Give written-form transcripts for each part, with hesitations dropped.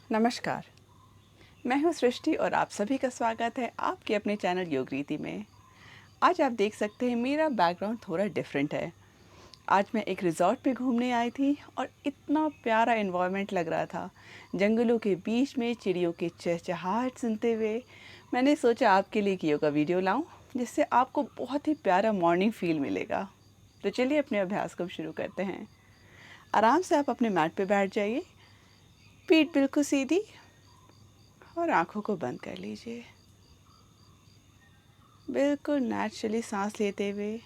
नमस्कार, मैं हूँ सृष्टि और आप सभी का स्वागत है आपके अपने चैनल योग रीति में। आज आप देख सकते हैं मेरा बैकग्राउंड थोड़ा डिफरेंट है। आज मैं एक रिज़ॉर्ट पे घूमने आई थी और इतना प्यारा एनवायरनमेंट लग रहा था। जंगलों के बीच में चिड़ियों की चहचहाहट सुनते हुए मैंने सोचा आपके लिए एक योगा वीडियो लाऊं, जिससे आपको बहुत ही प्यारा मॉर्निंग फील मिलेगा। तो चलिए अपने अभ्यास को शुरू करते हैं। आराम से आप अपने मैट पे बैठ जाइए, पीठ बिल्कुल सीधी और आंखों को बंद कर लीजिए। बिल्कुल नेचुरली सांस लेते हुए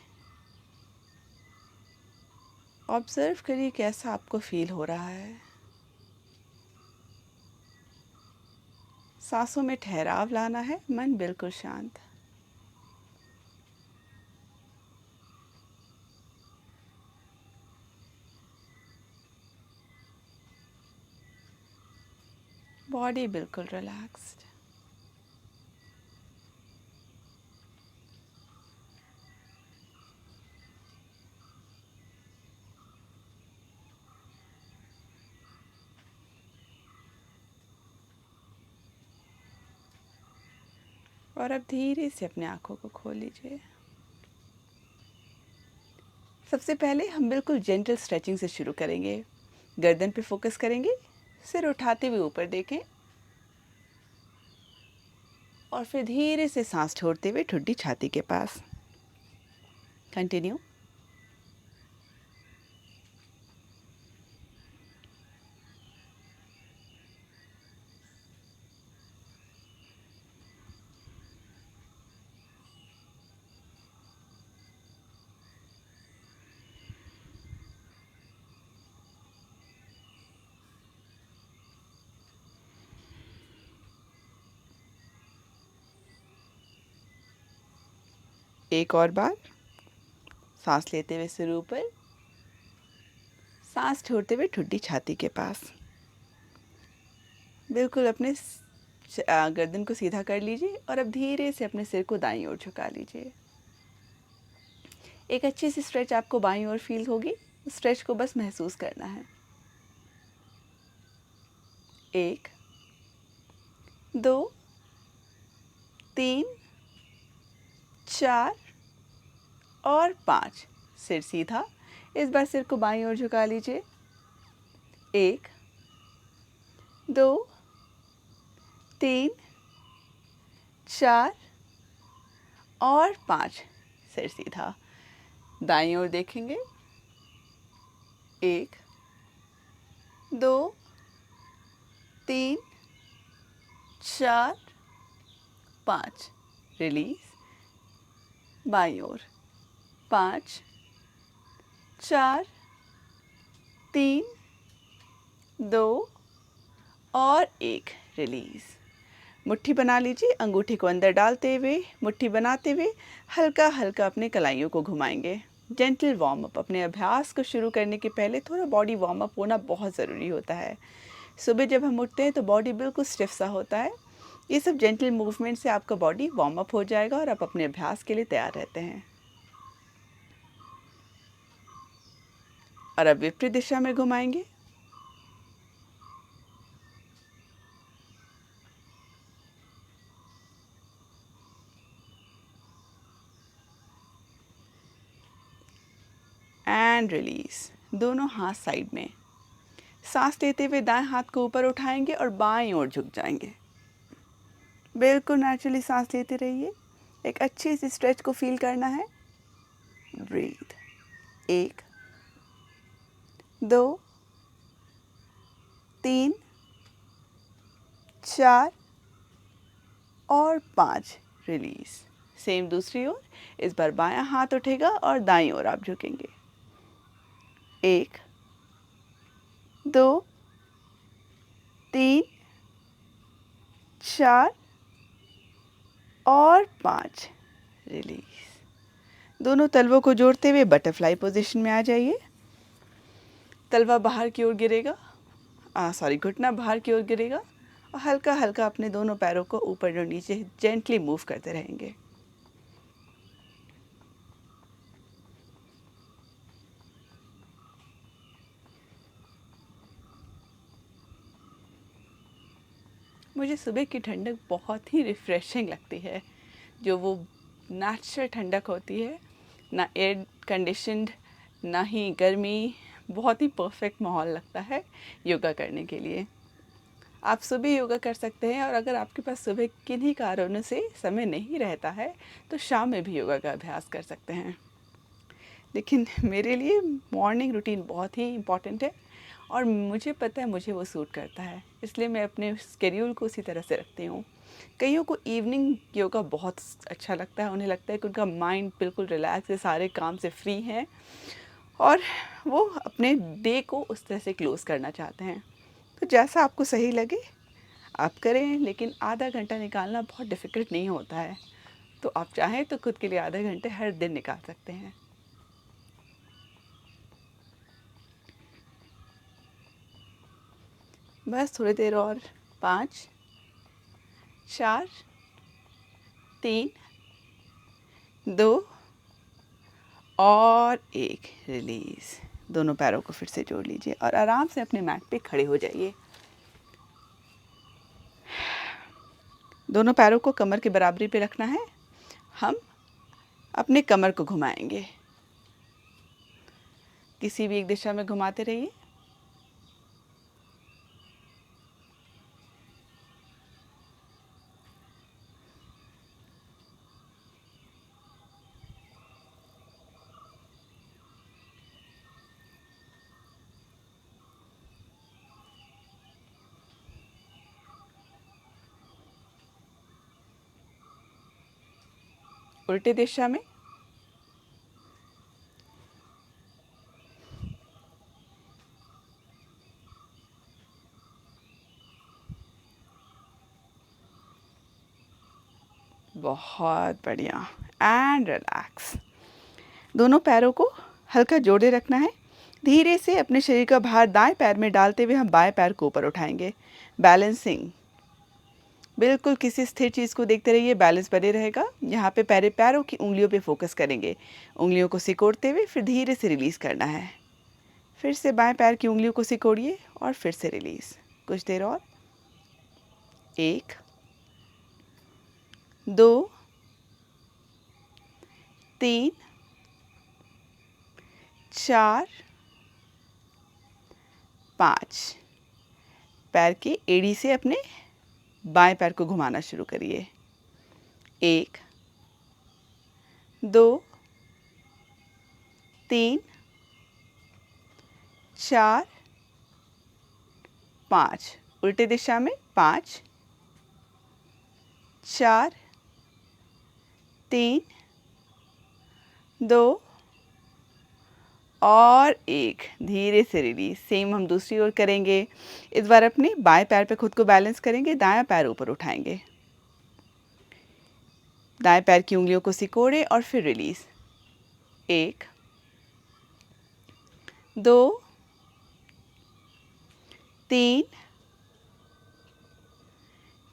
ऑब्जर्व करिए कैसा आपको फील हो रहा है। सांसों में ठहराव लाना है, मन बिल्कुल शांत। बॉडी बिल्कुल रिलैक्स्ड। और अब धीरे से अपनी आंखों को खोल लीजिए। सबसे पहले हम बिल्कुल जेंटल स्ट्रेचिंग से शुरू करेंगे। गर्दन पे फोकस करेंगे, सिर उठाते हुए ऊपर देखें और फिर धीरे से सांस छोड़ते हुए ठुड्डी छाती के पास। कंटिन्यू। एक और बार। सांस लेते हुए सिर ऊपर, सांस छोड़ते हुए ठुड्डी छाती के पास। बिल्कुल अपने गर्दन को सीधा कर लीजिए और अब धीरे से अपने सिर को दाईं ओर झुका लीजिए। एक अच्छी सी स्ट्रेच आपको बाईं ओर फील होगी, स्ट्रेच को बस महसूस करना है। 1, 2, 3, 4 और 5। सिर सीधा। इस बार सिर को बाईं ओर झुका लीजिए। 1, 2, 3, 4 और 5। सिर सीधा। दाईं ओर देखेंगे। 1, 2, 3, 4, 5। रिलीज। बाईं ओर। 5, 4, 3, 2 और 1। रिलीज। मुट्ठी बना लीजिए। अंगूठी को अंदर डालते हुए, मुट्ठी बनाते हुए हल्का हल्का अपने कलाइयों को घुमाएंगे। Gentle warm up. अपने अभ्यास को शुरू करने के पहले थोड़ा बॉडी वार्म अप होना बहुत ज़रूरी होता है। सुबह जब हम उठते हैं तो बॉडी बिल्कुल स्टिफ सा होता है। ये सब जेंटल मूवमेंट से आपका बॉडी वार्म अप हो जाएगा और आप अपने अभ्यास के लिए तैयार रहते हैं। और अब विपरीत दिशा में घुमाएंगे। And release. दोनों हाथ साइड में। सांस लेते हुए दाएं हाथ को ऊपर उठाएंगे और बाएं ओर झुक जाएंगे। बिल्कुल नेचुरली सांस लेते रहिए। एक अच्छी सी स्ट्रेच को फील करना है। ब्रीथ। 1, 2, 3, 4 और 5। रिलीज। सेम दूसरी ओर। इस बार बायां हाथ उठेगा और दाईं ओर आप झुकेंगे। 1, 2, 3, 4 और 5। रिलीज। दोनों तलवों को जोड़ते हुए बटरफ्लाई पोजीशन में आ जाइए। तलवा बाहर की ओर गिरेगा, घुटना बाहर की ओर गिरेगा और हल्का हल्का अपने दोनों पैरों को ऊपर और नीचे जेंटली मूव करते रहेंगे। मुझे सुबह की ठंडक बहुत ही रिफ़्रेशिंग लगती है, जो वो नेचुरल ठंडक होती है, ना एयर कंडीशन्ड ना ही गर्मी, बहुत ही परफेक्ट माहौल लगता है योगा करने के लिए। आप सुबह योगा कर सकते हैं और अगर आपके पास सुबह किन्हीं कारणों से समय नहीं रहता है तो शाम में भी योगा का अभ्यास कर सकते हैं। लेकिन मेरे लिए मॉर्निंग रूटीन बहुत ही इम्पॉर्टेंट है और मुझे पता है मुझे वो सूट करता है, इसलिए मैं अपने स्केड्यूल को उसी तरह से रखती हूँ। कईयों को इवनिंग योगा बहुत अच्छा लगता है, उन्हें लगता है कि उनका माइंड बिल्कुल रिलैक्स है, सारे काम से फ्री हैं और वो अपने डे को उस तरह से क्लोज़ करना चाहते हैं। तो जैसा आपको सही लगे आप करें, लेकिन आधा घंटा निकालना बहुत डिफ़िकल्ट नहीं होता है। तो आप चाहें तो खुद के लिए आधे घंटे हर दिन निकाल सकते हैं। बस थोड़ी देर और। 5 4 3 2 और 1 रिलीज़। दोनों पैरों को फिर से जोड़ लीजिए और आराम से अपने मैट पे खड़े हो जाइए। दोनों पैरों को कमर के बराबरी पे रखना है। हम अपने कमर को घुमाएंगे, किसी भी एक दिशा में घुमाते रहिए। उल्टी दिशा में। बहुत बढ़िया। And relax. दोनों पैरों को हल्का जोड़े रखना है। धीरे से अपने शरीर का भार दाएं पैर में डालते हुए हम बाएं पैर को ऊपर उठाएंगे। बैलेंसिंग, बिल्कुल किसी स्थिर चीज़ को देखते रहिए, बैलेंस बने रहेगा। यहाँ पे पैरों की उंगलियों पे फोकस करेंगे। उंगलियों को सिकोड़ते हुए फिर धीरे से रिलीज़ करना है। फिर से बाएं पैर की उंगलियों को सिकोड़िए और फिर से रिलीज़। कुछ देर और। 1 2 3 4 5। पैर की एड़ी से अपने बाएं पैर को घुमाना शुरू करिए। 1 2 3 4 5। उल्टे दिशा में 5 4 3 2 और 1। धीरे से रिलीज। सेम हम दूसरी ओर करेंगे। इस बार अपने बाएं पैर पे खुद को बैलेंस करेंगे, दायां पैर ऊपर उठाएंगे। दाएं पैर की उंगलियों को सिकोड़े और फिर रिलीज। 1 2 3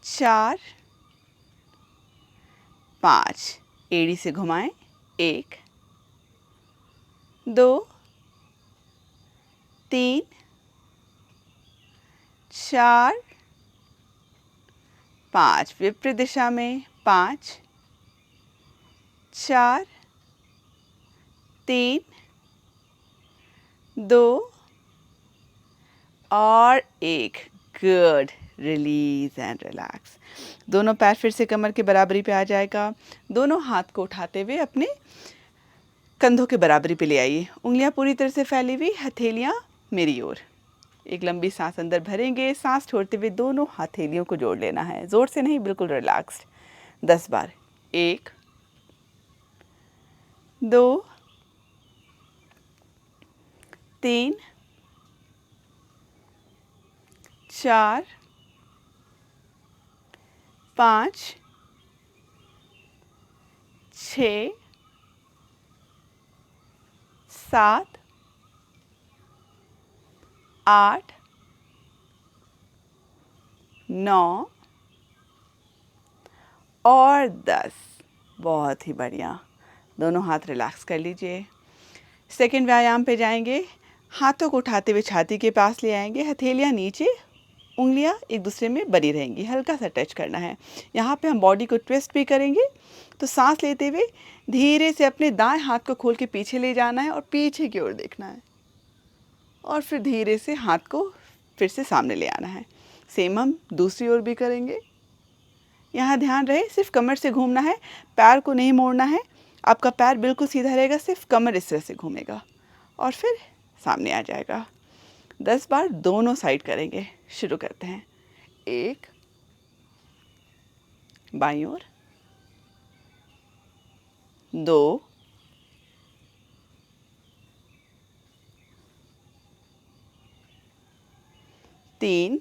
4 5। एड़ी से घुमाएं। 1 2 3 4 5। विपरीत दिशा में 5 4 3 2 और 1। गुड। Release and relax. दोनों पैर फिर से कमर के बराबरी पे आ जाएगा। दोनों हाथ को उठाते हुए अपने कंधों के बराबरी पे ले आइए। उंगलियां पूरी तरह से फैली हुई, हथेलियां मेरी ओर। एक लंबी सांस अंदर भरेंगे, सांस छोड़ते हुए दोनों हथेलियों को जोड़ लेना है, जोर से नहीं, बिल्कुल रिलैक्स्ड। 10 बार। 1 2 3 4 5 6 7 8 9 और 10। बहुत ही बढ़िया। दोनों हाथ रिलैक्स कर लीजिए। सेकंड व्यायाम पे जाएंगे। हाथों को उठाते हुए छाती के पास ले आएंगे, हथेलियां नीचे, उंगलियां एक दूसरे में बनी रहेंगी, हल्का सा टच करना है। यहाँ पे हम बॉडी को ट्विस्ट भी करेंगे। तो सांस लेते हुए धीरे से अपने दाएं हाथ को खोल के पीछे ले जाना है और पीछे की ओर देखना है, और फिर धीरे से हाथ को फिर से सामने ले आना है। सेम हम दूसरी ओर भी करेंगे। यहाँ ध्यान रहे सिर्फ कमर से घूमना है, पैर को नहीं मोड़ना है। आपका पैर बिल्कुल सीधा रहेगा, सिर्फ कमर इस तरह से घूमेगा और फिर सामने आ जाएगा। 10 बार दोनों साइड करेंगे। शुरू करते हैं। 1, बाईं ओर, 2, 3,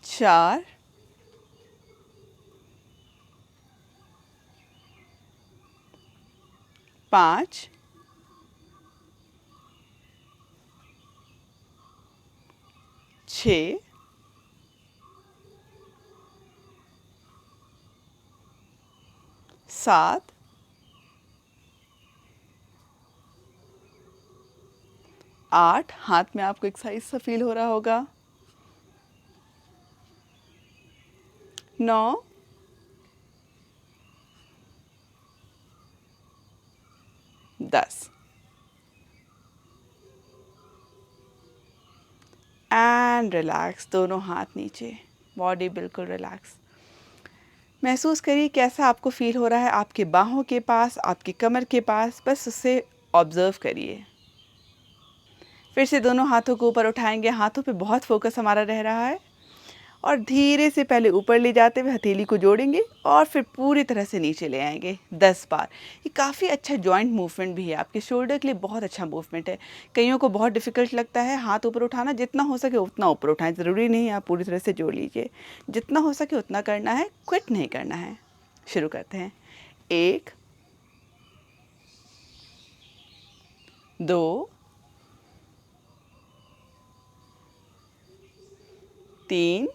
4, 5, 6, 7, 8, हाथ में आपको एक्सरसाइज सा फील हो रहा होगा। 9, 10 एंड रिलैक्स। दोनों हाथ नीचे, बॉडी बिल्कुल रिलैक्स। महसूस करिए कैसा आपको फील हो रहा है आपके बाहों के पास, आपकी कमर के पास। बस उसे ऑब्जर्व करिए। फिर से दोनों हाथों को ऊपर उठाएंगे। हाथों पे बहुत फोकस हमारा रह रहा है और धीरे से पहले ऊपर ले जाते हुए हथेली को जोड़ेंगे और फिर पूरी तरह से नीचे ले आएंगे 10 बार। ये काफ़ी अच्छा जॉइंट मूवमेंट भी है, आपके शोल्डर के लिए बहुत अच्छा मूवमेंट है। कईयों को बहुत डिफ़िकल्ट लगता है हाथ ऊपर उठाना, जितना हो सके उतना ऊपर उठाएं। ज़रूरी नहीं आप पूरी तरह से जोड़ लीजिए, जितना हो सके उतना करना है, क्विट नहीं करना है। शुरू करते हैं। 1, 2, 3,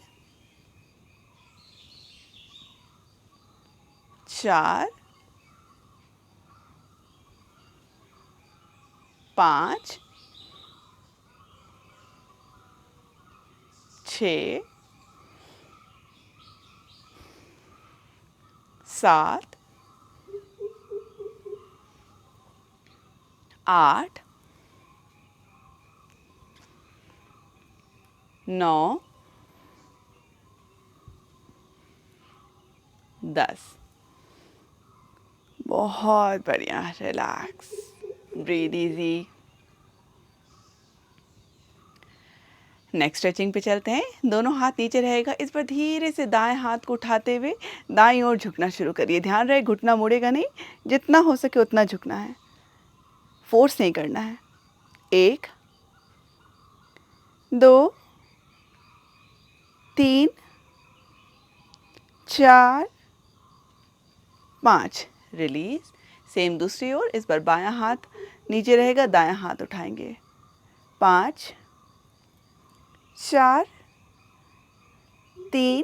4, 5, 6, 7, 8, 9, 10। बहुत बढ़िया। Relax, breathe easy. Next stretching पे चलते हैं। दोनों हाथ नीचे रहेगा। इस पर धीरे से दाएं हाथ को उठाते हुए दाईं ओर झुकना शुरू करिए। ध्यान रहे घुटना मुड़ेगा नहीं, जितना हो सके उतना झुकना है, फोर्स नहीं करना है। 1, 2, 3, 4, 5। रिलीज। सेम दूसरी ओर। इस बार बायां हाथ नीचे रहेगा, दायां हाथ उठाएंगे। 5, 4, 3,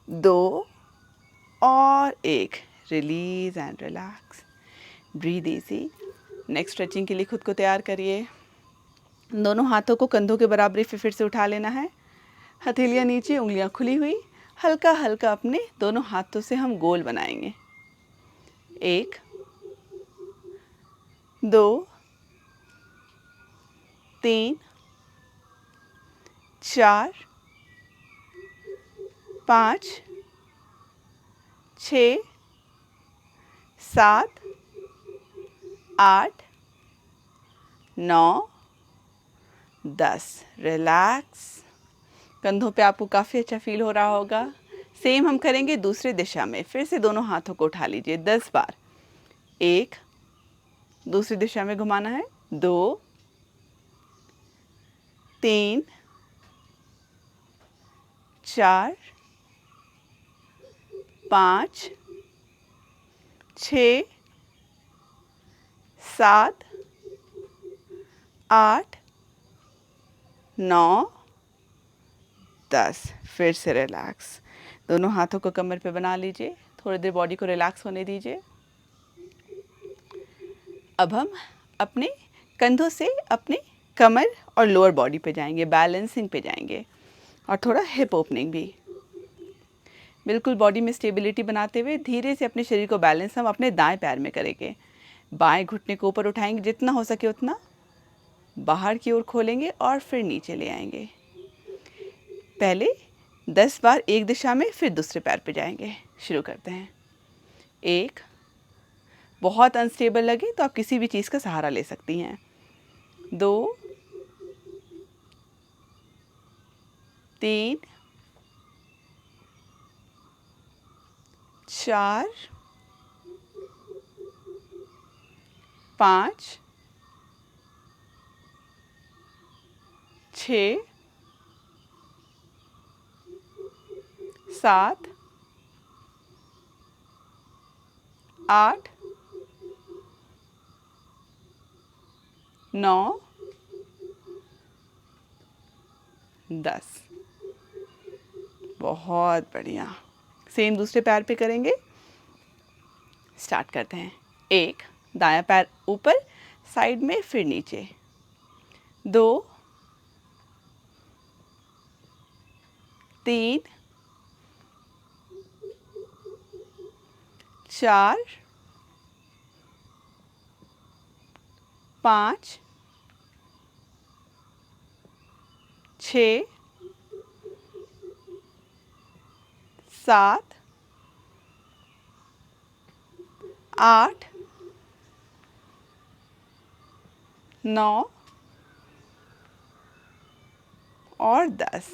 2 और 1। Release and relax. Breathe easy. Next stretching के लिए खुद को तैयार करिए। दोनों हाथों को कंधों के बराबरी फिर से उठा लेना है। हथेलियाँ नीचे, उंगलियां खुली हुई। हल्का हल्का अपने दोनों हाथों से हम गोल बनाएंगे। 1, 2, 3, 4, 5, 6, 7, 8, 9, 10। रिलैक्स। कंधों पे आपको काफ़ी अच्छा फील हो रहा होगा। सेम हम करेंगे दूसरी दिशा में। फिर से दोनों हाथों को उठा लीजिए 10 बार। 1, दूसरी दिशा में घुमाना है। 2, 3, 4, 5, 6, 7, 8, 9, 10। फिर से रिलैक्स। दोनों हाथों को कमर पे बना लीजिए। थोड़ी देर बॉडी को रिलैक्स होने दीजिए। अब हम अपने कंधों से अपने कमर और लोअर बॉडी पे जाएंगे, बैलेंसिंग पे जाएंगे और थोड़ा हिप ओपनिंग भी। बिल्कुल बॉडी में स्टेबिलिटी बनाते हुए धीरे से अपने शरीर को बैलेंस हम अपने दाएं पैर में करेंगे। बाएं घुटने को ऊपर उठाएंगे, जितना हो सके उतना बाहर की ओर खोलेंगे और फिर नीचे ले आएंगे। पहले 10 बार एक दिशा में, फिर दूसरे पैर पे जाएंगे। शुरू करते हैं। 1, बहुत अनस्टेबल लगे तो आप किसी भी चीज़ का सहारा ले सकती हैं। 2, 3, 4, 5, 6, 7, 8, 9, 10। बहुत बढ़िया। सेम दूसरे पैर पे करेंगे। स्टार्ट करते हैं। 1, दायां पैर ऊपर साइड में, फिर नीचे। 2, 3, 4, 5, 6, 7, 8, 9 और 10।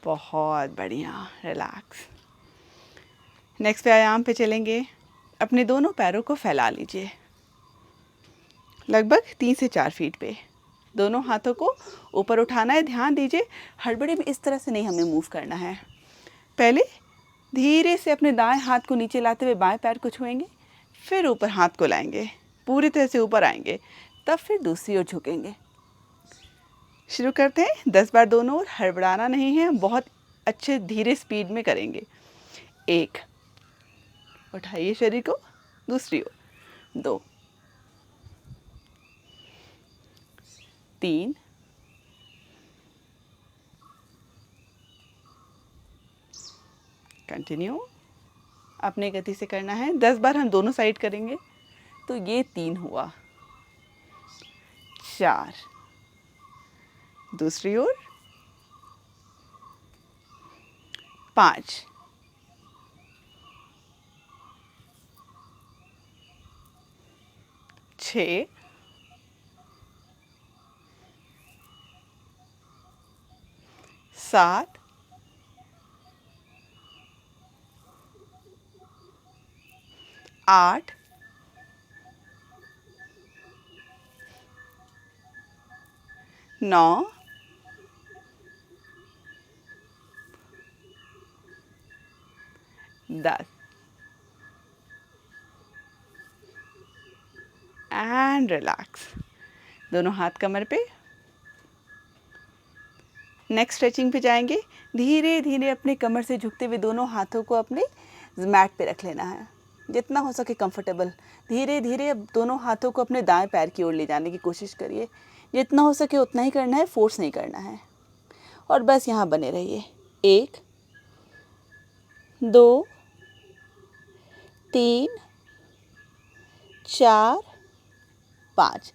बहुत बढ़िया। रिलैक्स। नेक्स्ट व्यायाम पे चलेंगे। अपने दोनों पैरों को फैला लीजिए लगभग 3 से 4 फीट पे। दोनों हाथों को ऊपर उठाना है। ध्यान दीजिए, हड़बड़ी में इस तरह से नहीं हमें मूव करना है। पहले धीरे से अपने दाएं हाथ को नीचे लाते हुए बाएं पैर को छुएंगे, फिर ऊपर हाथ को लाएंगे, पूरी तरह से ऊपर आएंगे, तब फिर दूसरी ओर झुकेंगे। शुरू करते हैं। 10 बार दोनों ओर। हड़बड़ाना नहीं है, बहुत अच्छे धीरे स्पीड में करेंगे। 1, उठाइए शरीर को, दूसरी ओर। 2, 3, 'कंटिन्यू'। अपने गति से करना है। 10 बार हम दोनों साइड करेंगे तो ये 3 हुआ। 4, दूसरी ओर। 5, 6, 7, 8, 9, 10 एंड रिलैक्स। दोनों हाथ कमर पे। नेक्स्ट स्ट्रेचिंग पे जाएंगे। धीरे धीरे अपने कमर से झुकते हुए दोनों हाथों को अपने मैट पे रख लेना है, जितना हो सके कंफर्टेबल। धीरे धीरे अब दोनों हाथों को अपने दाएं पैर की ओर ले जाने की कोशिश करिए। जितना हो सके उतना ही करना है, फोर्स नहीं करना है। और बस यहाँ बने रहिए। 1, 2, 3, 4, 5।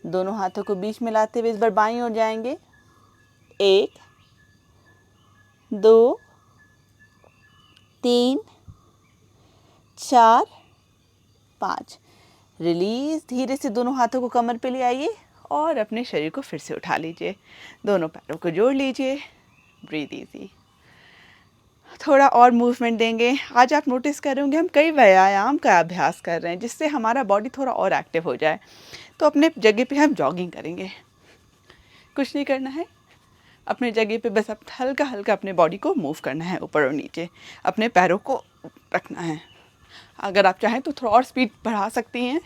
दोनों हाथों को बीच में लाते हुए इस बार बाईं ओर जाएंगे। 1, 2, 3, 4, 5। रिलीज। धीरे से दोनों हाथों को कमर पे ले आइए और अपने शरीर को फिर से उठा लीजिए। दोनों पैरों को जोड़ लीजिए। Breathe easy. थोड़ा और मूवमेंट देंगे। आज आप नोटिस कर रहे होंगे हम कई व्यायाम का अभ्यास कर रहे हैं, जिससे हमारा बॉडी थोड़ा और एक्टिव हो जाए। तो अपने जगह पे हम जॉगिंग करेंगे। कुछ नहीं करना है, अपने जगह पे बस आप हल्का हल्का अपने बॉडी को मूव करना है, ऊपर और नीचे। अपने पैरों को रखना है। अगर आप चाहें तो थोड़ा और स्पीड बढ़ा सकती हैं,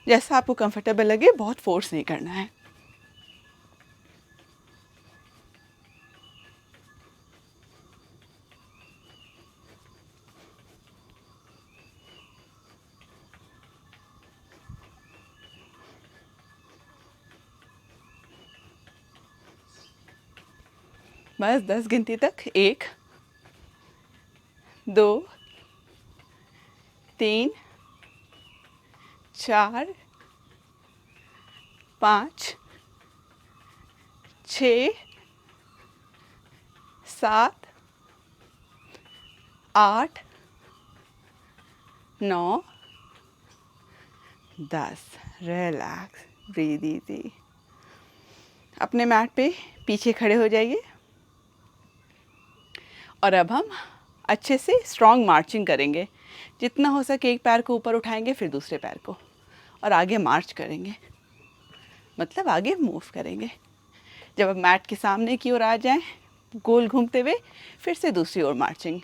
जैसा आपको कंफर्टेबल लगे। बहुत फोर्स नहीं करना है। बस 10 गिनती तक। 1 2 3 4 5 6 7 8 9 10। Relax, breathe easy. अपने मैट पे पीछे खड़े हो जाइए और अब हम अच्छे से स्ट्रॉन्ग मार्चिंग करेंगे। जितना हो सके एक पैर को ऊपर उठाएंगे, फिर दूसरे पैर को, और आगे मार्च करेंगे, मतलब आगे मूव करेंगे। जब आप मैट के सामने की ओर आ जाएं, गोल घूमते हुए फिर से दूसरी ओर मार्चिंग।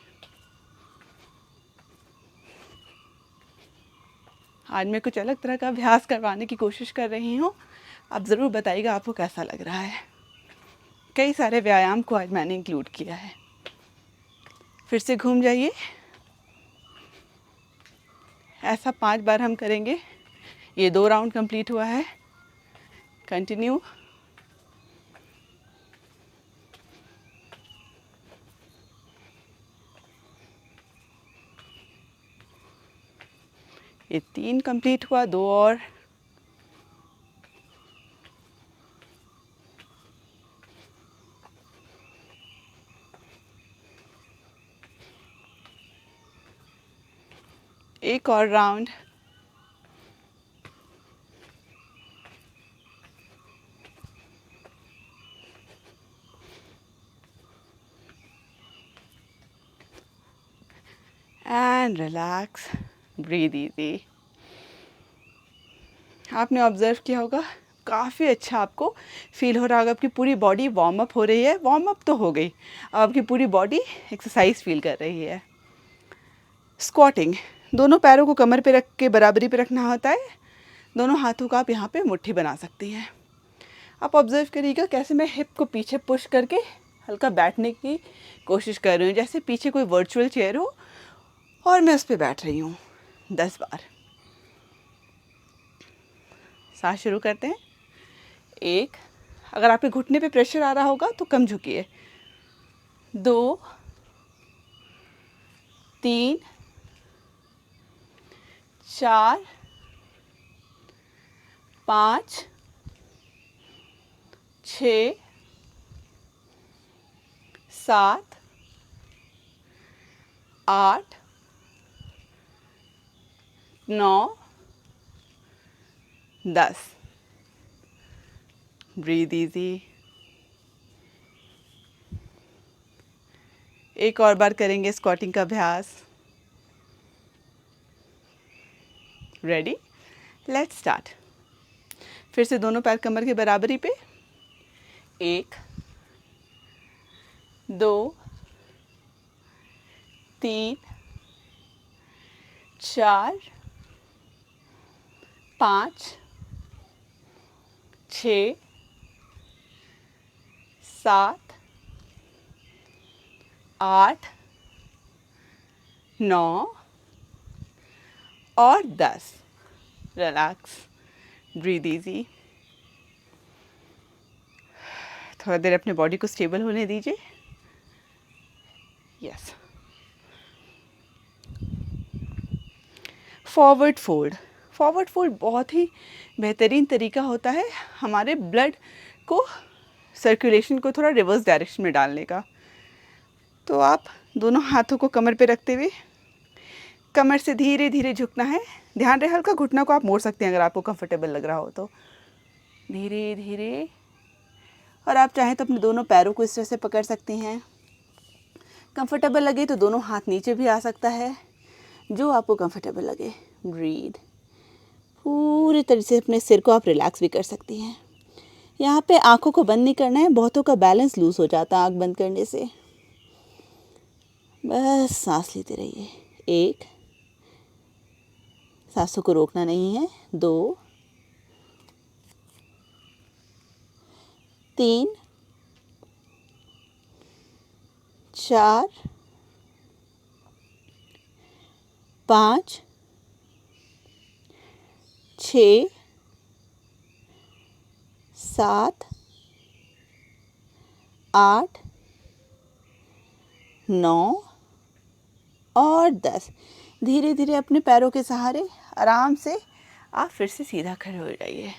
आज मैं कुछ अलग तरह का अभ्यास करवाने की कोशिश कर रही हूँ। आप ज़रूर बताइएगा आपको कैसा लग रहा है। कई सारे व्यायाम को आज मैंने इंक्लूड किया है। फिर से घूम जाइए। ऐसा 5 बार हम करेंगे। ये 2 राउंड कंप्लीट हुआ है। कंटिन्यू। ये 3 कंप्लीट हुआ, 2 और। एक और round. And relax, breathe easy. आपने ऑब्जर्व किया होगा, काफ़ी अच्छा आपको फील हो रहा होगा। आपकी पूरी बॉडी वार्म अप हो रही है। वार्म अप तो हो गई, अब आपकी पूरी बॉडी एक्सरसाइज फील कर रही है। स्क्वाटिंग, दोनों पैरों को कमर पे रख के बराबरी पे रखना होता है। दोनों हाथों का आप यहाँ पे मुट्ठी बना सकती हैं। आप ऑब्जर्व करिएगा कैसे मैं हिप को पीछे पुश करके हल्का बैठने की कोशिश कर रही हूँ, जैसे पीछे कोई वर्चुअल चेयर हो और मैं उस पर बैठ रही हूँ। 10 बार। सांस शुरू करते हैं। 1, अगर आपके घुटने पे प्रेशर आ रहा होगा तो कम झुकिए। 2 3 4 5 6 7 8 9 10। Breathe easy. एक और बार करेंगे स्क्वाटिंग का अभ्यास। रेडी? Let's start. फिर से दोनों पैर कमर के बराबरी पे। 1 2 3 4 5 6 7 8 9 और 10। Relax, breathe easy. थोड़ा देर अपने बॉडी को स्टेबल होने दीजिए। Yes. Forward fold. Forward fold बहुत ही बेहतरीन तरीका होता है हमारे ब्लड को, सर्कुलेशन को थोड़ा रिवर्स डायरेक्शन में डालने का। तो आप दोनों हाथों को कमर पे रखते हुए कमर से धीरे धीरे झुकना है। ध्यान रहे हल्का घुटना को आप मोड़ सकते हैं अगर आपको कंफर्टेबल लग रहा हो तो। धीरे धीरे। और आप चाहें तो अपने दोनों पैरों को इस तरह से पकड़ सकती हैं। कंफर्टेबल लगे तो दोनों हाथ नीचे भी आ सकता है, जो आपको कंफर्टेबल लगे। ब्रीद। पूरे तरह से अपने सिर को आप रिलैक्स भी कर सकती हैं। यहाँ पे आंखों को बंद नहीं करना है, बहुतों का बैलेंस लूज हो जाता है आंख बंद करने से। बस सांस लेते रहिए। 1, सांसों को रोकना नहीं है। 2 3 4 5 6 7 8 9 और 10। धीरे धीरे अपने पैरों के सहारे आराम से आप फिर से सीधा खड़े हो जाइए।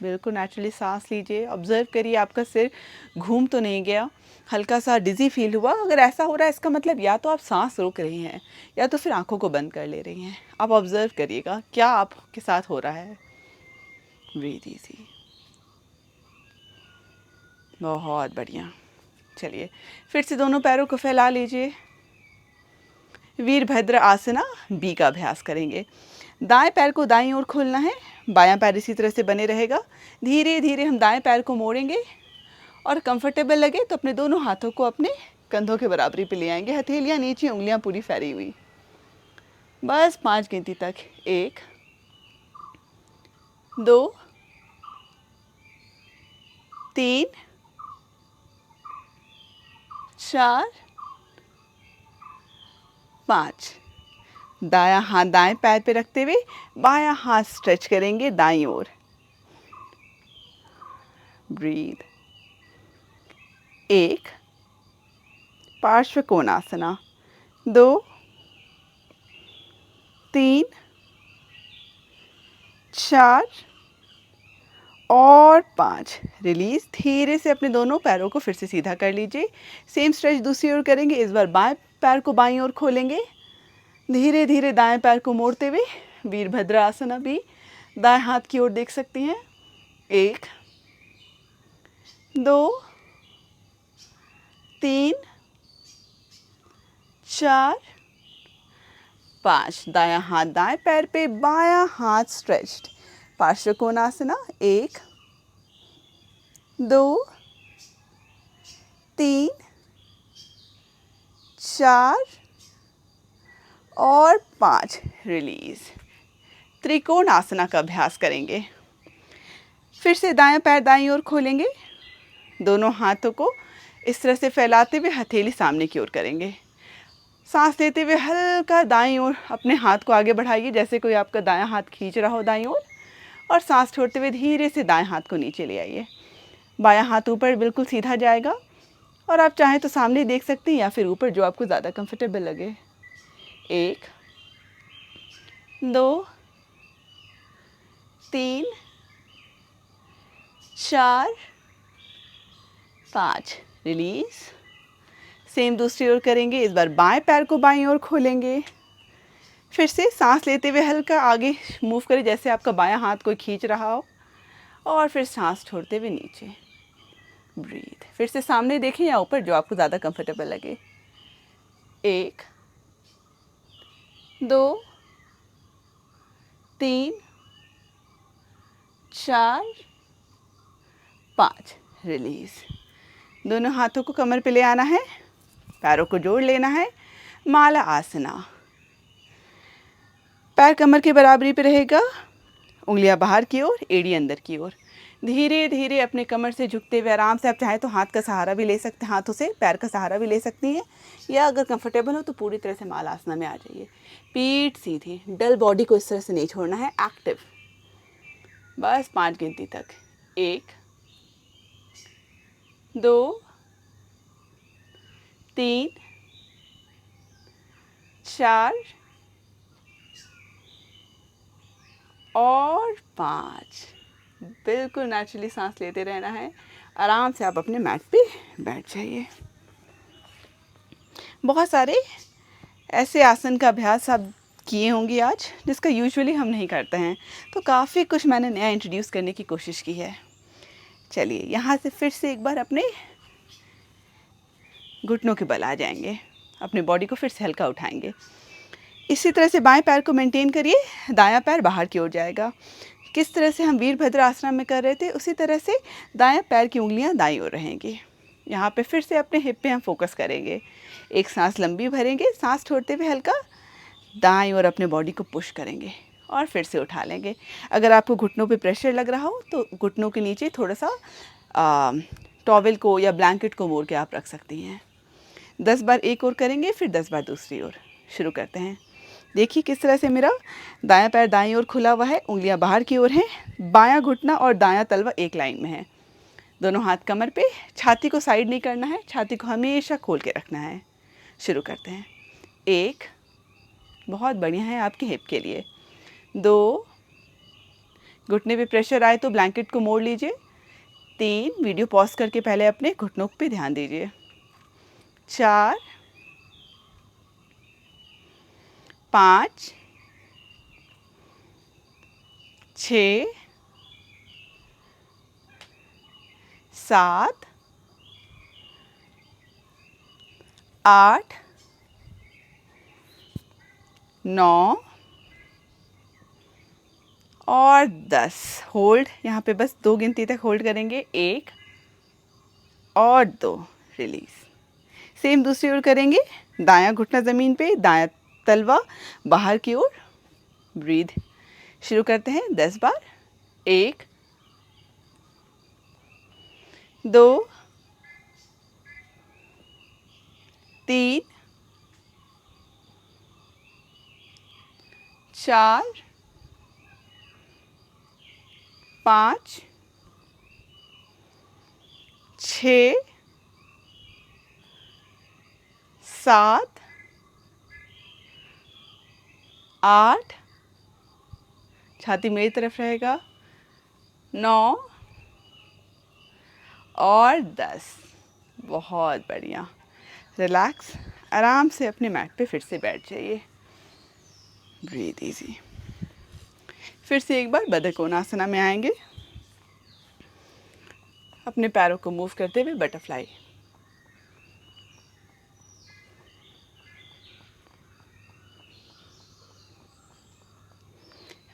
बिल्कुल नेचुरली सांस लीजिए। ऑब्जर्व करिए आपका सिर घूम तो नहीं गया, हल्का सा डिजी फील हुआ। अगर ऐसा हो रहा है इसका मतलब या तो आप सांस रोक रही हैं या तो फिर आंखों को बंद कर ले रही हैं। आप ऑब्जर्व करिएगा क्या आपके साथ हो रहा है। Breathe easy. बहुत बढ़िया। चलिए फिर से दोनों पैरों को फैला लीजिए। वीरभद्र आसना बी का अभ्यास करेंगे। दाएं पैर को दाईं ओर खोलना है, बायां पैर इसी तरह से बने रहेगा। धीरे धीरे हम दाएं पैर को मोड़ेंगे और कंफर्टेबल लगे तो अपने दोनों हाथों को अपने कंधों के बराबरी पे ले आएंगे। हथेलियां नीचे, उंगलियां पूरी फैली हुई। बस 5 गिनती तक। 1 2 3 4 5। दायां हाथ दाएं पैर पे रखते हुए बायां हाथ स्ट्रेच करेंगे दाईं ओर। ब्रीथ। 1 पार्श्व कोणासना, 2 3 4 और 5। रिलीज। धीरे से अपने दोनों पैरों को फिर से सीधा कर लीजिए। सेम स्ट्रेच दूसरी ओर करेंगे। इस बार बाएं पैर को बाईं ओर खोलेंगे। धीरे धीरे दाएं पैर को मोड़ते हुए वीरभद्र आसना भी दाएं हाथ की ओर देख सकती हैं। 1 2 3 4 5। दायां हाथ दाएं पैर पे, बायां हाथ स्ट्रेच्ड। पार्श्व कोणासना। 1 2 3 4 और 5। रिलीज। त्रिकोण आसना का अभ्यास करेंगे। फिर से दायां पैर दाईं ओर खोलेंगे। दोनों हाथों को इस तरह से फैलाते हुए हथेली सामने की ओर करेंगे। सांस लेते हुए हल्का दाईं ओर अपने हाथ को आगे बढ़ाइए, जैसे कोई आपका दायां हाथ खींच रहा हो दाईं ओर। और सांस छोड़ते हुए धीरे से दाएं हाथ को नीचे ले आइए। बायां हाथ ऊपर बिल्कुल सीधा जाएगा और आप चाहें तो सामने देख सकते हैं या फिर ऊपर, जो आपको ज़्यादा कंफर्टेबल लगे। 1 2 3 4 5। रिलीज। सेम दूसरी ओर करेंगे। इस बार बाएं पैर को बाईं ओर खोलेंगे। फिर से सांस लेते हुए हल्का आगे मूव करें, जैसे आपका बायां हाथ कोई खींच रहा हो। और फिर सांस छोड़ते हुए नीचे। ब्रीथ। फिर से सामने देखें या ऊपर, जो आपको ज़्यादा कंफर्टेबल लगे। 1 2 3 4 5। रिलीज। दोनों हाथों को कमर पे ले आना है, पैरों को जोड़ लेना है। माला आसना। पैर कमर के बराबरी पे रहेगा, उंगलियां बाहर की ओर, एड़ी अंदर की ओर। धीरे धीरे अपने कमर से झुकते हुए आराम से, आप चाहें तो हाथ का सहारा भी ले सकते हैं, हाथों से पैर का सहारा भी ले सकती हैं, या अगर कंफर्टेबल हो तो पूरी तरह से माला आसना में आ जाइए। पीठ सीधी, डल बॉडी को इस तरह से नहीं छोड़ना है, एक्टिव। बस 5 गिनती तक। 1 2 3 4 और 5। बिल्कुल नेचुरली सांस लेते रहना है। आराम से आप अपने मैट पे बैठ जाइए। बहुत सारे ऐसे आसन का अभ्यास आप किए होंगे आज, जिसका यूजुअली हम नहीं करते हैं, तो काफ़ी कुछ मैंने नया इंट्रोड्यूस करने की कोशिश की है। चलिए यहाँ से फिर से एक बार अपने घुटनों के बल आ जाएंगे, अपने बॉडी को फिर से हल्का उठाएंगे। इसी तरह से बाएं पैर को मेंटेन करिए, दायां पैर बाहर की ओर जाएगा। किस तरह से हम वीरभद्र आसना में कर रहे थे, उसी तरह से दायां पैर की उंगलियां दाईं ओर रहेंगी। यहाँ पे फिर से अपने हिप पे हम फोकस करेंगे। एक सांस लंबी भरेंगे, सांस छोड़ते हुए हल्का दाईं ओर अपने बॉडी को पुश करेंगे और फिर से उठा लेंगे। अगर आपको घुटनों पे प्रेशर लग रहा हो तो घुटनों के नीचे थोड़ा सा टॉवेल को या ब्लैंकेट को मोड़ के आप रख सकती हैं। 10 बार एक ओर करेंगे, फिर 10 बार दूसरी ओर। शुरू करते हैं। देखिए किस तरह से मेरा दायां पैर दाईं ओर खुला हुआ है, उंगलियां बाहर की ओर हैं, बायां घुटना और दायां तलवा एक लाइन में है। दोनों हाथ कमर पे, छाती को साइड नहीं करना है, छाती को हमेशा खोल के रखना है। शुरू करते हैं। 1, बहुत बढ़िया है आपकी हिप के लिए। 2, घुटने पे प्रेशर आए तो ब्लैंकेट को मोड़ लीजिए। 3, वीडियो पॉज करके पहले अपने घुटनों पे ध्यान दीजिए। 4, 5, 6, 7, 8, 9 और 10। होल्ड, यहाँ पे बस 2 गिनती तक होल्ड करेंगे। 1 और 2, रिलीज। सेम दूसरी ओर करेंगे। दायां घुटना ज़मीन पे, दायां तलवा बाहर की ओर। ब्रीथ। शुरू करते हैं 10 बार। 1, 2, 3, 4, 5, 6, 7, 8, छाती मेरी तरफ रहेगा, 9 और 10। बहुत बढ़िया। रिलैक्स, आराम से अपने मैट पे फिर से बैठ जाइए। Breathe easy. फिर से एक बार बतख कोणासना में आएंगे। अपने पैरों को मूव करते हुए बटरफ्लाई।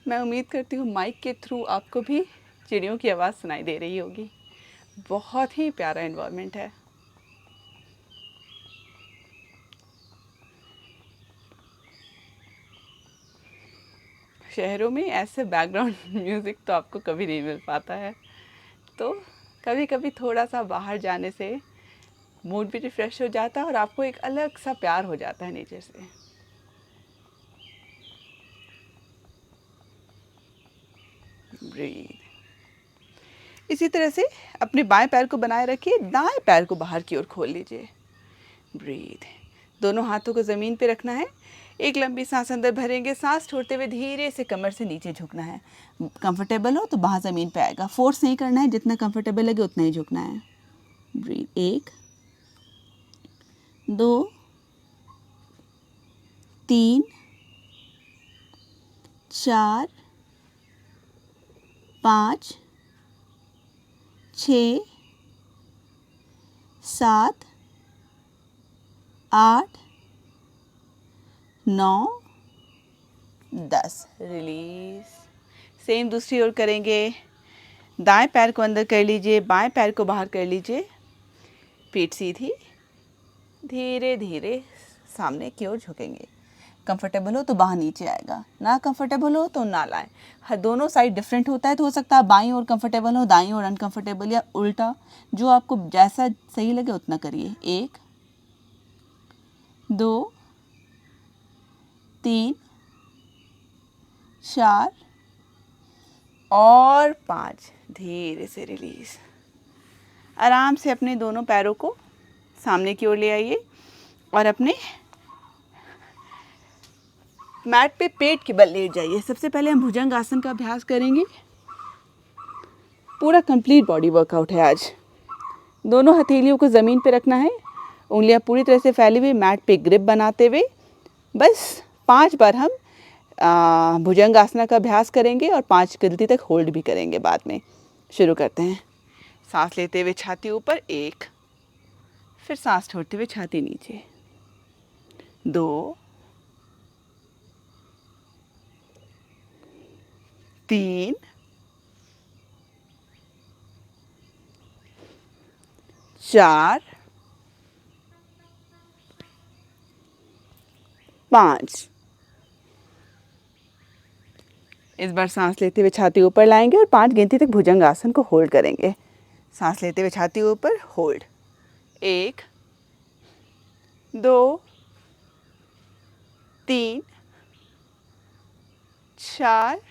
मैं उम्मीद करती हूँ माइक के थ्रू आपको भी चिड़ियों की आवाज़ सुनाई दे रही होगी। बहुत ही प्यारा एनवायरनमेंट है। शहरों में ऐसे बैकग्राउंड म्यूज़िक तो आपको कभी नहीं मिल पाता है, तो कभी कभी थोड़ा सा बाहर जाने से मूड भी रिफ़्रेश हो जाता है और आपको एक अलग सा प्यार हो जाता है नेचर से। ब्रीथ। इसी तरह से अपने बाएं पैर को बनाए रखिए, दाएं पैर को बाहर की ओर खोल लीजिए। ब्रीथ। दोनों हाथों को ज़मीन पे रखना है। एक लंबी सांस अंदर भरेंगे, सांस छोड़ते हुए धीरे से कमर से नीचे झुकना है। कंफर्टेबल हो तो बाहर ज़मीन पे आएगा, फोर्स नहीं करना है, जितना कंफर्टेबल लगे उतना ही झुकना है। ब्रीथ। 1, 2, 3, 4, 5, 6, 7, 8, 9, 10। रिलीज। सेम दूसरी ओर करेंगे। दाएं पैर को अंदर कर लीजिए, बाएं पैर को बाहर कर लीजिए। पीठ सीधी, धीरे धीरे सामने की ओर झुकेंगे। कंफर्टेबल हो तो बाहर नीचे आएगा, ना कंफर्टेबल हो तो ना लाएं। हर दोनों साइड डिफरेंट होता है, तो हो सकता है बाईं ओर कंफर्टेबल हो, दाईं ओर अनकंफर्टेबल, या उल्टा। जो आपको जैसा सही लगे उतना करिए। 1, 2, 3, 4 और 5। धीरे से रिलीज। आराम से अपने दोनों पैरों को सामने की ओर ले आइए और अपने मैट पे पेट के बल लेट जाइए। सबसे पहले हम भुजंग आसन का अभ्यास करेंगे। पूरा कंप्लीट बॉडी वर्कआउट है आज। दोनों हथेलियों को ज़मीन पे रखना है, उंगलियां पूरी तरह से फैली हुई, मैट पे ग्रिप बनाते हुए बस 5 बार हम भुजंग आसना का अभ्यास करेंगे और 5 गिनती तक होल्ड भी करेंगे बाद में। शुरू करते हैं। सांस लेते हुए छाती ऊपर, 1, फिर सांस छोड़ते हुए छाती नीचे, 2, 3, 4, 5। इस बार सांस लेते हुए छाती ऊपर लाएंगे और 5 गिनती तक भुजंग आसन को होल्ड करेंगे। सांस लेते हुए छाती ऊपर, होल्ड, 1, 2, 3, 4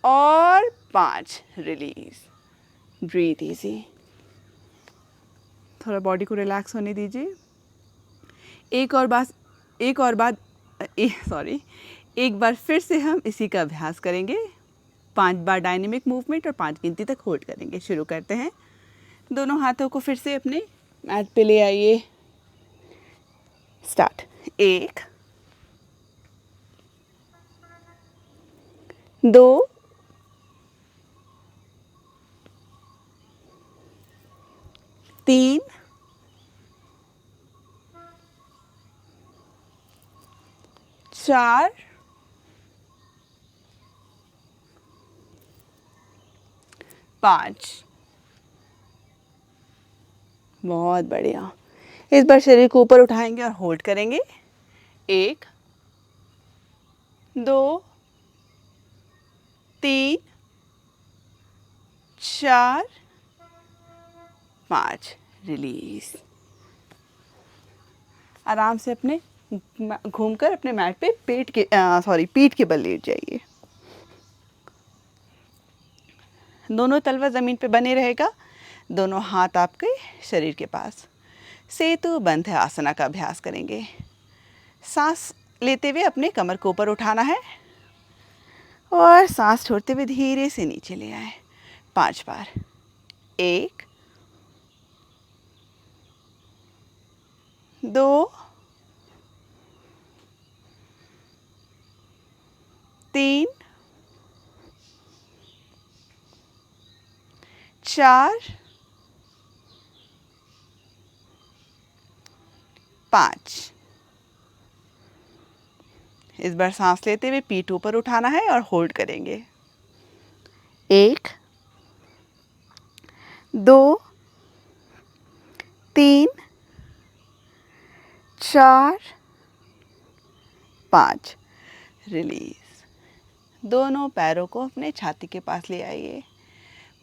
और 5। रिलीज। Breathe easy. थोड़ा बॉडी को रिलैक्स होने दीजिए। एक बार फिर से हम इसी का अभ्यास करेंगे। 5 बार डायनेमिक मूवमेंट और 5 गिनती तक होल्ड करेंगे। शुरू करते हैं। दोनों हाथों को फिर से अपने मैट पे ले आइए। स्टार्ट। 1 2 3 4 5। बहुत बढ़िया। इस बार शरीर को ऊपर उठाएंगे और होल्ड करेंगे। 1 2 3 4 5। रिलीज। आराम से अपने घूमकर अपने मैट पे पीठ के बल लेट जाइए। दोनों तलवा ज़मीन पे बने रहेगा। दोनों हाथ आपके शरीर के पास। सेतु बंध आसना का अभ्यास करेंगे। सांस लेते हुए अपने कमर को ऊपर उठाना है और सांस छोड़ते हुए धीरे से नीचे ले आए। 5 बार। 1 2 3 4 5। इस बार सांस लेते हुए पीठ ऊपर उठाना है और होल्ड करेंगे। 1 2 3 4 5। रिलीज। दोनों पैरों को अपने छाती के पास ले आइए।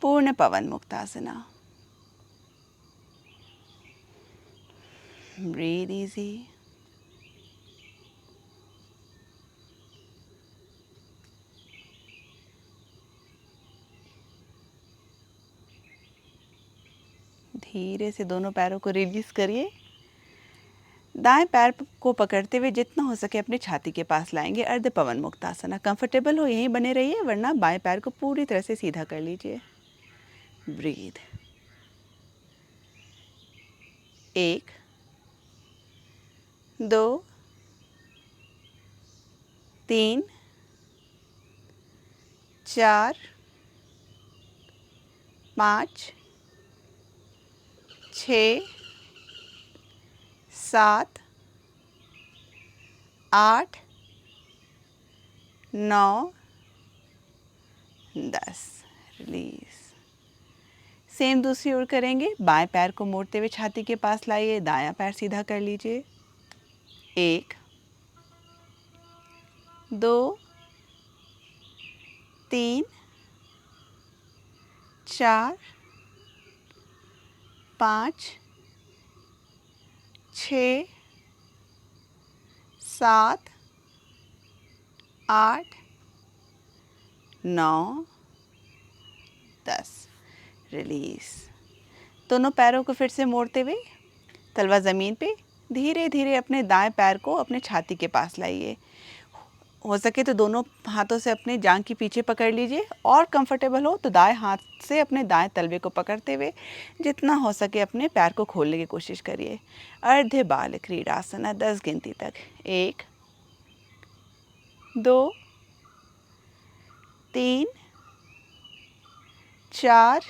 पूर्ण पवन मुक्तासना। Breathe easy. धीरे से दोनों पैरों को रिलीज करिए। दाएं पैर को पकड़ते हुए जितना हो सके अपनी छाती के पास लाएंगे। अर्ध पवन मुक्तासना। कंफर्टेबल हो यहीं बने रहिए, वरना बाएं पैर को पूरी तरह से सीधा कर लीजिए। ब्रीथ। 1 2 3 4 5 6 7 8 9 10। रिलीज। सेम दूसरी ओर करेंगे। बाएं पैर को मोड़ते हुए छाती के पास लाइए। दायां पैर सीधा कर लीजिए। 1 2 3 4 5 6 7 8 9 10। रिलीज। दोनों पैरों को फिर से मोड़ते हुए तलवा ज़मीन पे धीरे धीरे अपने दाएं पैर को अपने छाती के पास लाइए। हो सके तो दोनों हाथों से अपने जांघ के पीछे पकड़ लीजिए, और कंफर्टेबल हो तो दाएं हाथ से अपने दाएं तलवे को पकड़ते हुए जितना हो सके अपने पैर को खोलने की कोशिश करिए। अर्ध बाल क्रीड़ासना। 10 गिनती तक। 1 2 3 4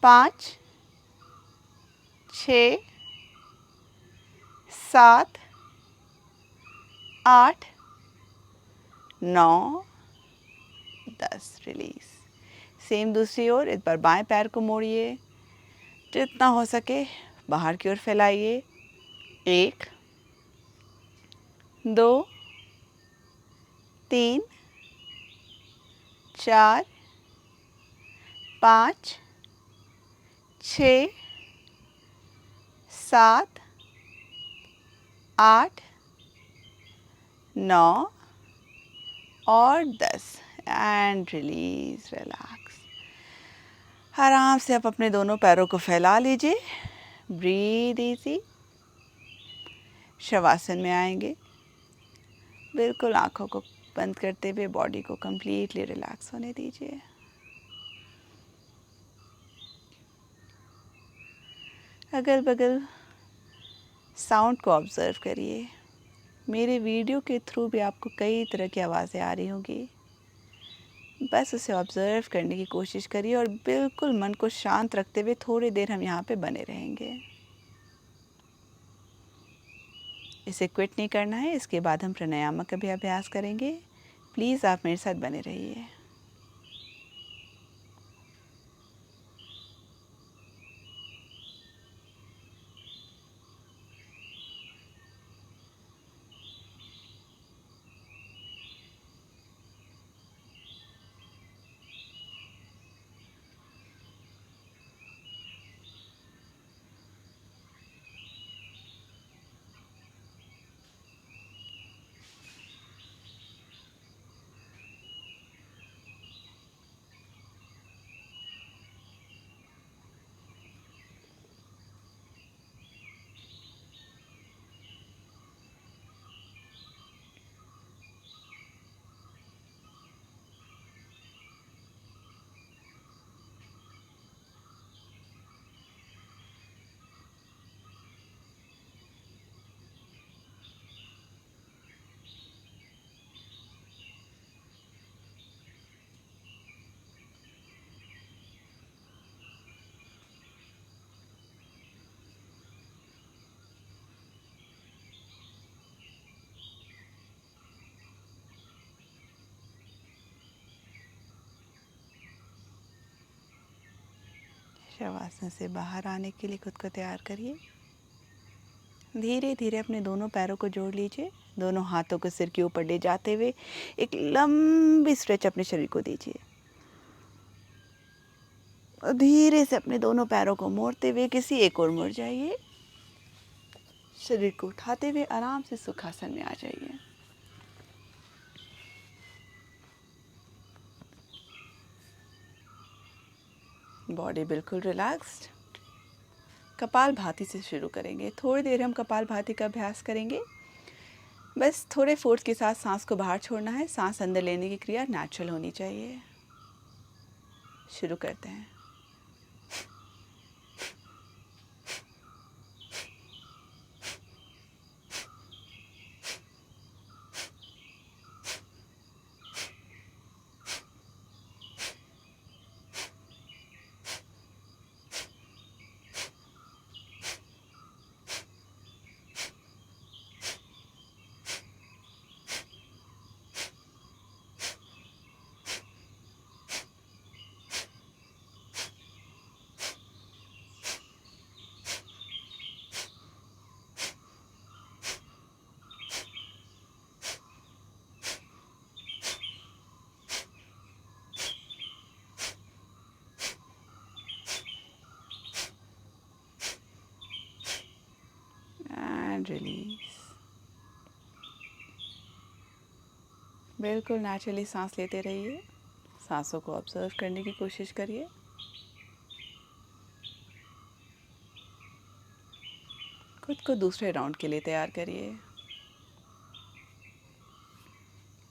5 6 7 8 9 10। रिलीज। सेम दूसरी ओर। इस बार बाएं पैर को मोड़िए, जितना हो सके बाहर की ओर फैलाइए। 1 2 3 4 5 6 7 8 9 और 10। And release. रिलैक्स। आराम से आप अपने दोनों पैरों को फैला लीजिए। Breathe easy. शवासन में आएंगे। बिल्कुल आंखों को बंद करते हुए बॉडी को कंप्लीटली रिलैक्स होने दीजिए। अगल बगल साउंड को ऑब्ज़र्व करिए। मेरे वीडियो के थ्रू भी आपको कई तरह की आवाज़ें आ रही होंगी। बस उसे ऑब्ज़र्व करने की कोशिश करिए और बिल्कुल मन को शांत रखते हुए थोड़ी देर हम यहाँ पे बने रहेंगे। इसे क्विट नहीं करना है। इसके बाद हम प्राणायाम का भी अभ्यास करेंगे। प्लीज़ आप मेरे साथ बने रहिए। शवासन से बाहर आने के लिए खुद को तैयार करिए। धीरे धीरे अपने दोनों पैरों को जोड़ लीजिए। दोनों हाथों को सिर के ऊपर ले जाते हुए एक लंबी स्ट्रेच अपने शरीर को दीजिए। और धीरे से अपने दोनों पैरों को मोड़ते हुए किसी एक ओर मुड़ जाइए। शरीर को उठाते हुए आराम से सुखासन में आ जाइए। बॉडी बिल्कुल रिलैक्स्ड। कपालभाति से शुरू करेंगे। थोड़ी देर हम कपालभाति का अभ्यास करेंगे। बस थोड़े फोर्स के साथ सांस को बाहर छोड़ना है। सांस अंदर लेने की क्रिया नेचुरल होनी चाहिए। शुरू करते हैं। And release. बिल्कुल नेचुरली सांस लेते रहिए। सांसों को ऑब्जर्व करने की कोशिश करिए। खुद को दूसरे राउंड के लिए तैयार करिए।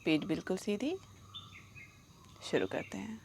पीठ बिल्कुल सीधी। शुरू करते हैं।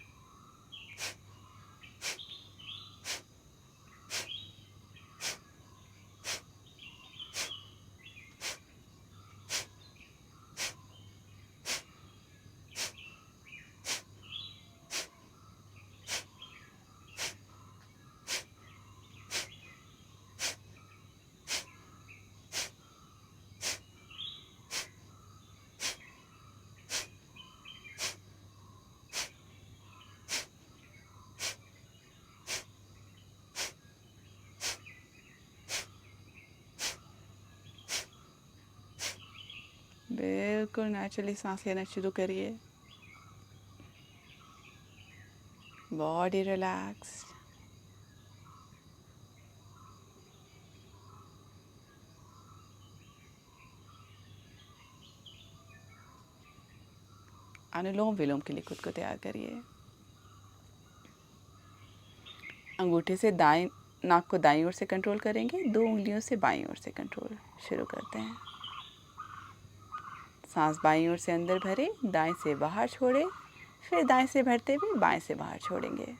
बिल्कुल नेचुरली सांस लेना शुरू करिए। Body relax. अनुलोम विलोम के लिए खुद को तैयार करिए। अंगूठे से दाएं नाक को दाईं ओर से कंट्रोल करेंगे, 2 उंगलियों से बाईं ओर से कंट्रोल। शुरू करते हैं। सांस बाईं ओर से अंदर भरे, दाएं से बाहर छोड़े, फिर दाएं से भरते हुए बाएं से बाहर छोड़ेंगे।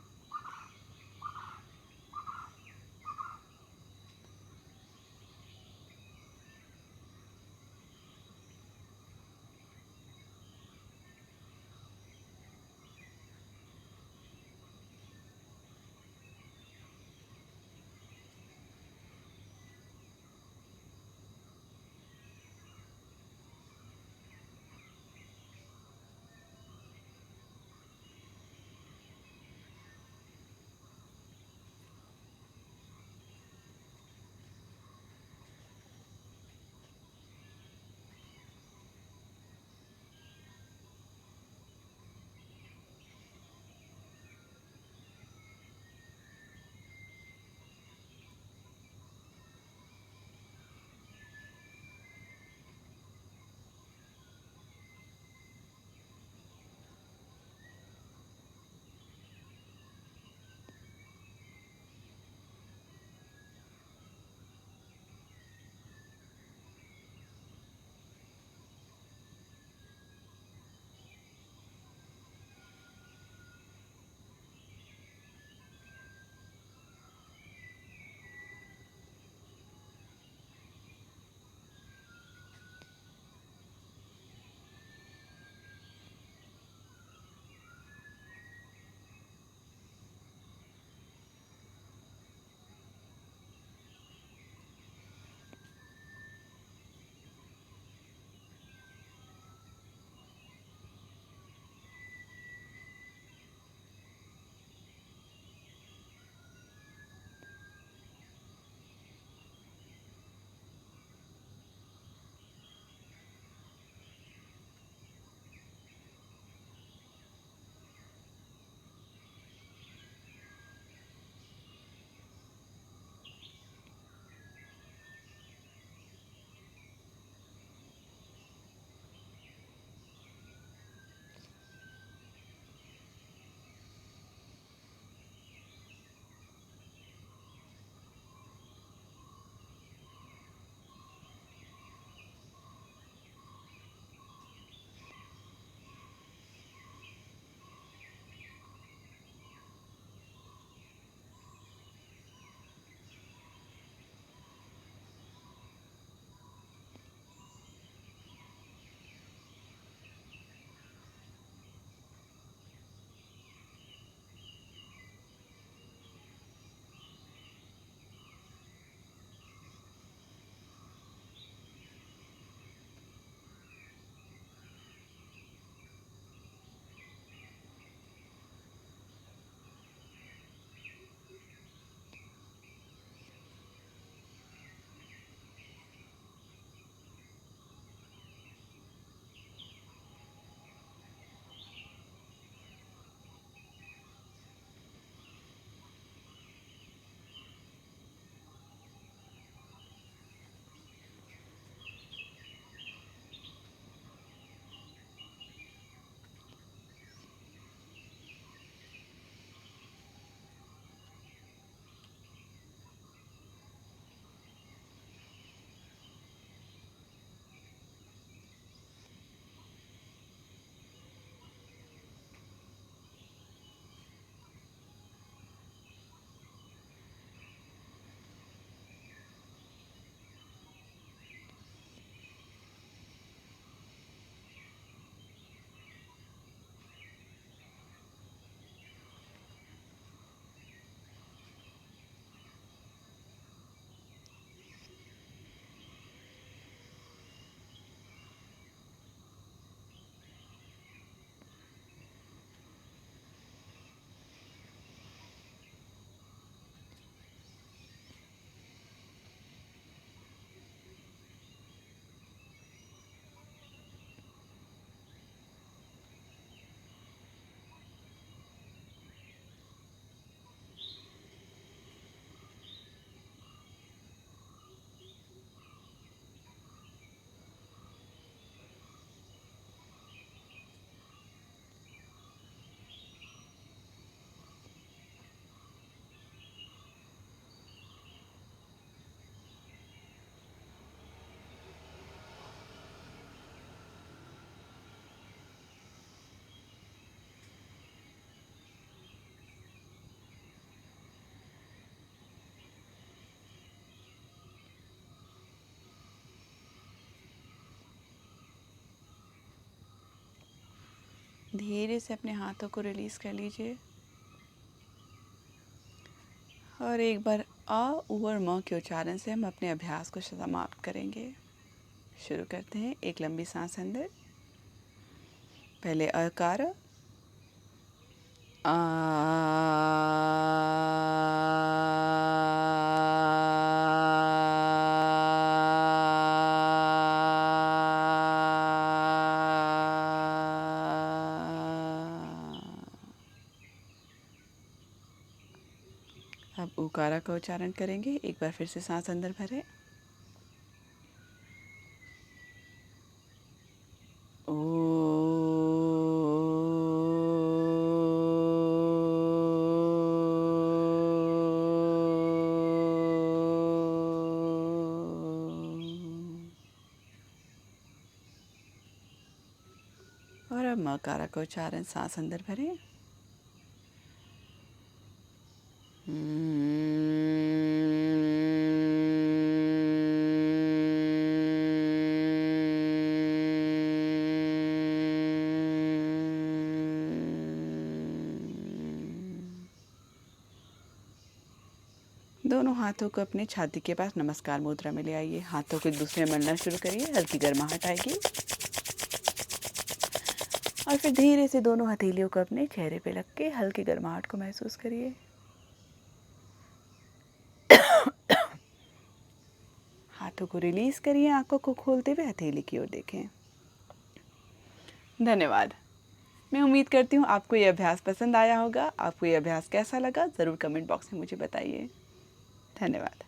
धीरे से अपने हाथों को रिलीज़ कर लीजिए और एक बार अ और म के उच्चारण से हम अपने अभ्यास को समाप्त करेंगे। शुरू करते हैं। एक लंबी सांस अंदर, पहले अकार आ, अब उकारा का उच्चारण करेंगे। एक बार फिर से सांस अंदर भरें। और अब मकारा का उच्चारण सांस अंदर भरें। दोनों हाथों को अपने छाती के पास नमस्कार मुद्रा में ले आइए। हाथों को एक दूसरे में मलना शुरू करिए। हल्की गर्माहट आएगी और फिर धीरे से दोनों हथेलियों को अपने चेहरे पे रख के हल्की गर्माहट को महसूस करिए। हाथों को रिलीज करिए। आंखों को खोलते हुए हथेली की ओर देखें। धन्यवाद। मैं उम्मीद करती हूँ आपको ये अभ्यास पसंद आया होगा। आपको ये अभ्यास कैसा लगा ज़रूर कमेंट बॉक्स में मुझे बताइए। धन्यवाद।